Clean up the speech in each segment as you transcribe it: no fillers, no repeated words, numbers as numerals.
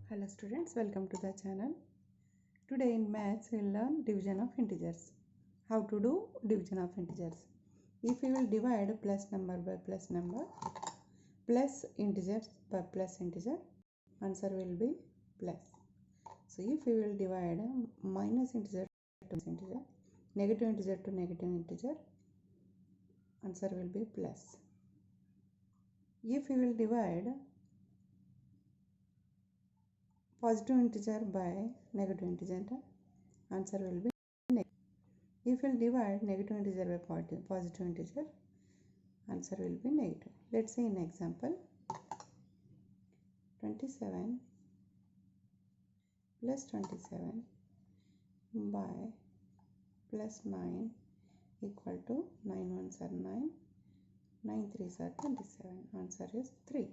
Hello students, welcome to the channel. Today in maths we will learn division of integers. How to do division of integers. If we will divide plus number by plus number, plus integers by plus integer, answer will be plus. So if we will divide minus integer to integer, negative integer to negative integer, answer will be plus. If we will divide positive integer by negative integer, answer will be negative. If we will divide negative integer by positive integer, answer will be negative. Let's see an example. 27 plus 27 by plus 9 equal to 9 ones are 9, 9 threes are 27. Answer is 3.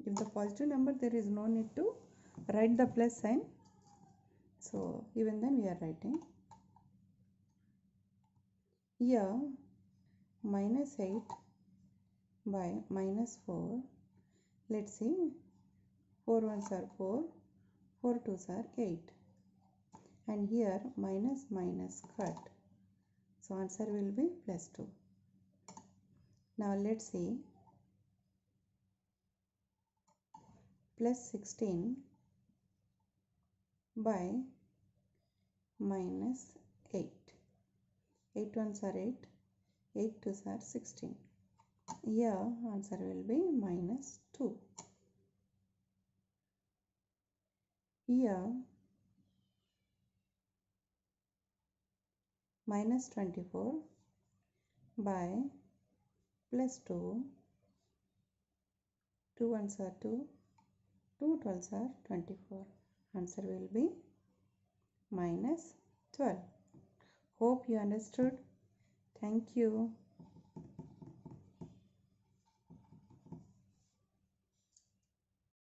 If the positive number, there is no need to write the plus sign. So even then we are writing. Here minus 8 by minus 4. Let's see. 4 ones are 4, 4 twos are 8. And here minus minus cut. So answer will be plus 2. Now let's see. Plus 16 by minus 8. 8 ones are 8, 8 twos are 16. Here answer will be minus 2. Here minus 24 by plus 2. 2 ones are 2, 2 twelves are 24. Answer will be minus 12. Hope you understood. Thank you.